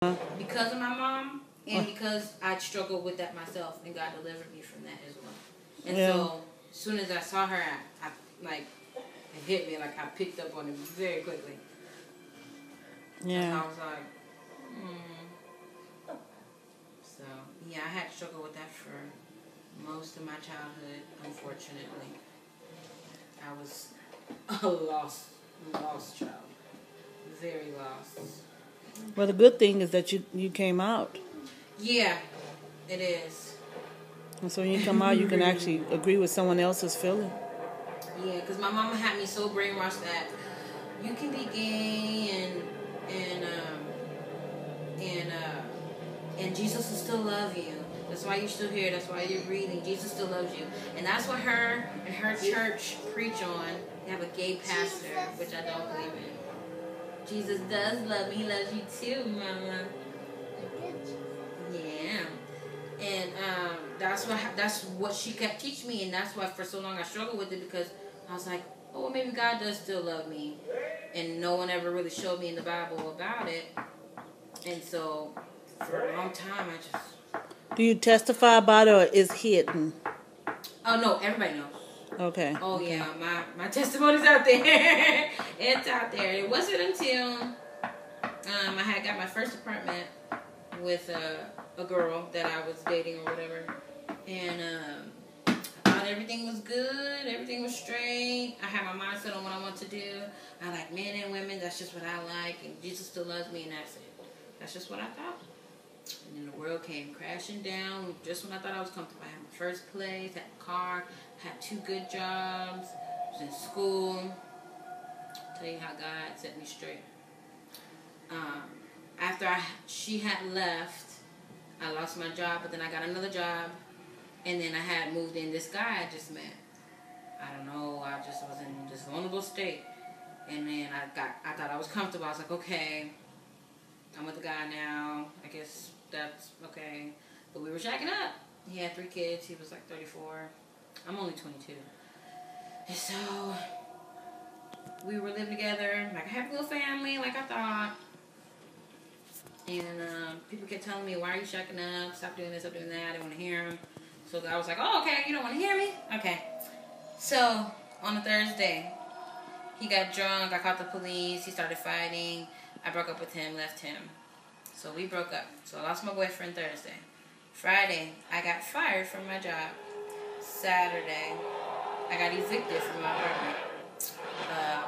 because of my mom, and because I struggled with that myself, and God delivered me from that as well. And so, as soon as I saw her, I like, it hit me, like I picked up on it very quickly. Yeah. I was like, So, yeah, I had struggled with that for most of my childhood, unfortunately. I was a lost child. Very lost. Well, the good thing is that you came out. Yeah, it is. And so when you come out, you can actually agree with someone else's feeling. Yeah, because my mama had me so brainwashed that you can be gay and Jesus will still love you. That's why you're still here. That's why you're breathing. Jesus still loves you. And that's what her and her church preach on. They have a gay pastor, which I don't believe in. Jesus does love me. He loves you too, Mama. Yeah. And that's what she kept teaching me, and that's why for so long I struggled with it, because I was like, oh, well, maybe God does still love me, and no one ever really showed me in the Bible about it. And so for a long time I just... Do you testify about it, or is hidden? Oh no, everybody knows. Okay. Oh okay. Yeah, my testimony's out there. It's out there. It wasn't until I had got my first apartment with a girl that I was dating or whatever, and I thought everything was good, everything was straight. I had my mindset on what I want to do. I like men and women. That's just what I like, and Jesus still loves me, and that's it. That's just what I thought. And then the world came crashing down just when I thought I was comfortable. I had my first place, had a car, had 2 good jobs, was in school. I'll tell you how God set me straight. After she had left, I lost my job, but then I got another job, and then I had moved in this guy I just met. I don't know, I just was in this vulnerable state, and then I thought I was comfortable. I was like, okay, I'm with the guy now. I guess that's okay. But we were shacking up. He had 3 kids. He was like 34. I'm only 22. And so we were living together, like a happy little family, like I thought. And people kept telling me, why are you shacking up? Stop doing this, stop doing that. I didn't want to hear him. So I was like, oh, okay, you don't want to hear me? Okay. So on a Thursday, he got drunk. I called the police. He started fighting. I broke up with him, left him. So we broke up. So I lost my boyfriend Thursday. Friday, I got fired from my job. Saturday, I got evicted from my apartment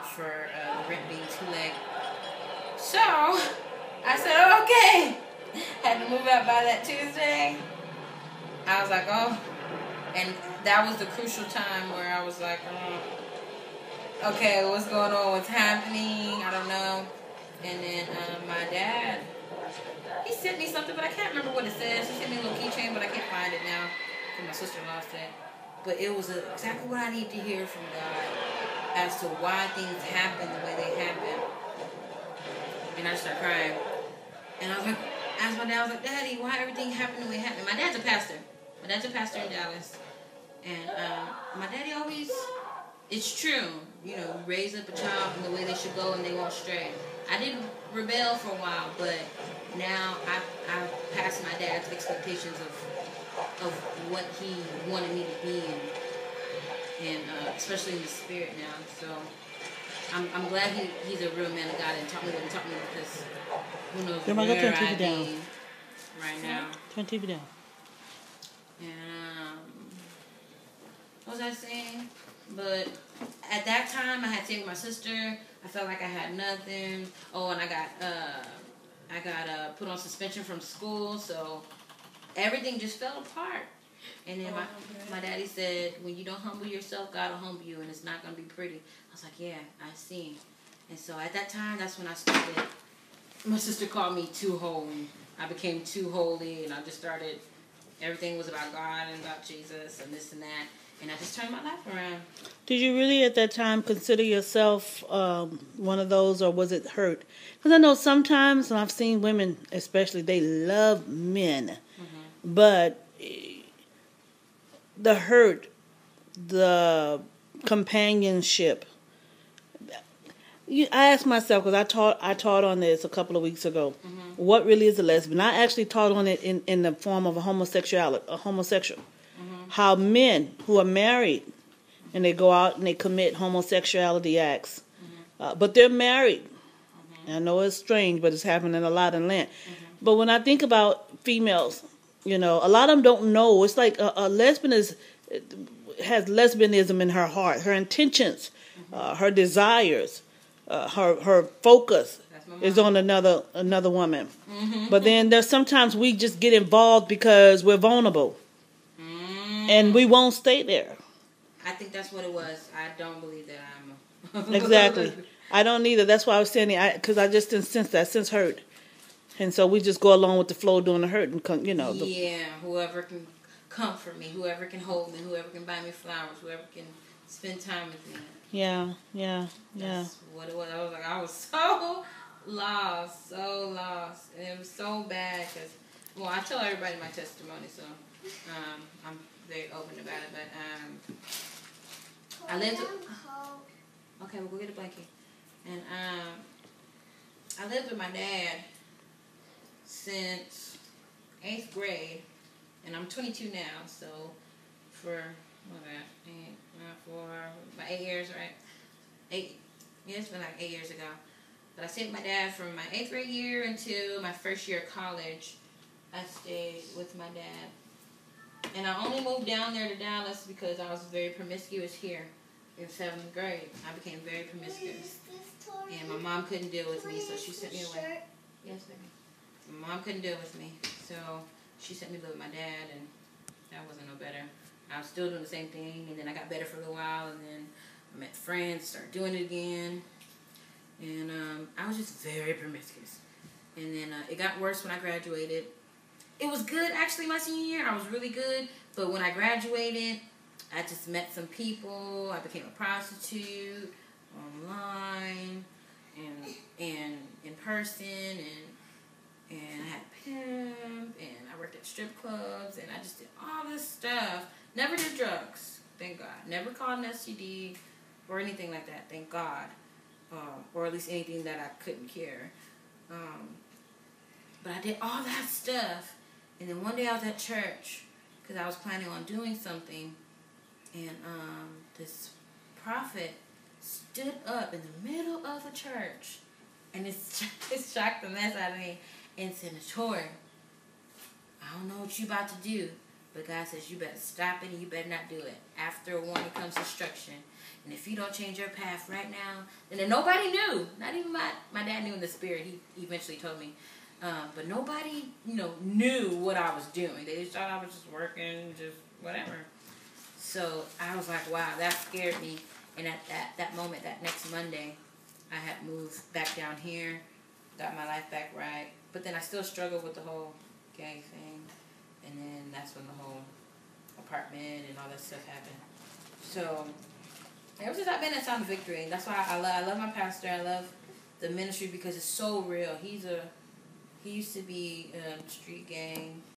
for the rent being too late. So I said, oh, okay. Had to move out by that Tuesday. I was like, oh. And that was the crucial time where I was like, oh, okay, what's going on? What's happening? I don't know. And then my dad, he sent me something, but I can't remember what it says. He sent me a little keychain, but I can't find it now. My sister lost it. But it was exactly what I need to hear from God as to why things happen the way they happen. And I just started crying. And I was like, I asked my dad, I was like, Daddy, why everything happened the way it happened? My dad's a pastor. My dad's a pastor in Dallas. And my daddy always, it's true, you know, raise up a child in the way they should go and they won't stray. I did rebel for a while, but now I passed my dad's expectations of what he wanted me to be, and especially in the spirit now. So I'm glad he's a real man of God and taught me what he taught me, because who knows where I'd be right now. Turn TV down. And what was I saying? But at that time, I had taken my sister. I felt like I had nothing. Oh, and I got put on suspension from school, so everything just fell apart. And then my daddy said, when you don't humble yourself, God will humble you, and it's not going to be pretty. I was like, yeah, I see. And so at that time, that's when I started. My sister called me too holy. I became too holy, and I just started, everything was about God and about Jesus and this and that. And I just turned my life around. Did you really at that time consider yourself one of those, or was it hurt? Because I know sometimes, and I've seen women especially, they love men. Mm-hmm. But the hurt, the companionship, I asked myself, because I taught on this a couple of weeks ago. What really is a lesbian? I actually taught on it in the form of a homosexual. How men who are married and they go out and they commit homosexuality acts, but they're married. I know it's strange, but it's happening a lot in land. But when I think about females, a lot of them don't know. It's like a lesbian has lesbianism in her heart, her intentions, her desires, her focus is on another woman. But then there's sometimes we just get involved because we're vulnerable, and we won't stay there. I think that's what it was. I don't believe that I'm exactly. I don't either. That's why I was saying it, because I just didn't sense that. Sense hurt. And so we just go along with the flow doing the hurt. And whoever can comfort me, whoever can hold me, whoever can buy me flowers, whoever can spend time with me. Yeah. That's what it was. I was so lost. And it was so bad because, I tell everybody my testimony, so I'm very open about it. But I lived... Okay, we'll go get a blanket. And I lived with my dad since 8th grade, and I'm 22 now, so for about 8 years, right? It's been like 8 years ago. But I stayed with my dad from my 8th grade year until my first year of college. I stayed with my dad. And I only moved down there to Dallas because I was very promiscuous here. In 7th grade, I became very promiscuous. And my mom couldn't deal with me, so she sent me away. Yes, baby. My mom couldn't deal with me, so she sent me to live with my dad, and that wasn't no better. I was still doing the same thing, and then I got better for a little while, and then I met friends, started doing it again. And I was just very promiscuous. And then it got worse when I graduated. It was good, actually, my senior year. I was really good, but when I graduated, I just met some people. I became a prostitute online and in person, and I had a pimp, and I worked at strip clubs, and I just did all this stuff. Never did drugs, thank God. Never caught an STD or anything like that, thank God. Or at least anything that I couldn't cure. But I did all that stuff, and then one day I was at church because I was planning on doing something. And this prophet stood up in the middle of the church, and it shocked the mess out of me, and said, "Natoree, I don't know what you about to do, but God says you better stop it and you better not do it. After a warning comes destruction. And if you don't change your path right now," and then nobody knew, not even my dad knew in the spirit. He eventually told me, but nobody knew what I was doing. They just thought I was just working, just whatever. So I was like, wow, that scared me. And at that moment, that next Monday, I had moved back down here, got my life back right. But then I still struggled with the whole gay thing. And then that's when the whole apartment and all that stuff happened. So ever since I've been at Sound of Victory, and that's why I love my pastor. I love the ministry because it's so real. He used to be in a street gang.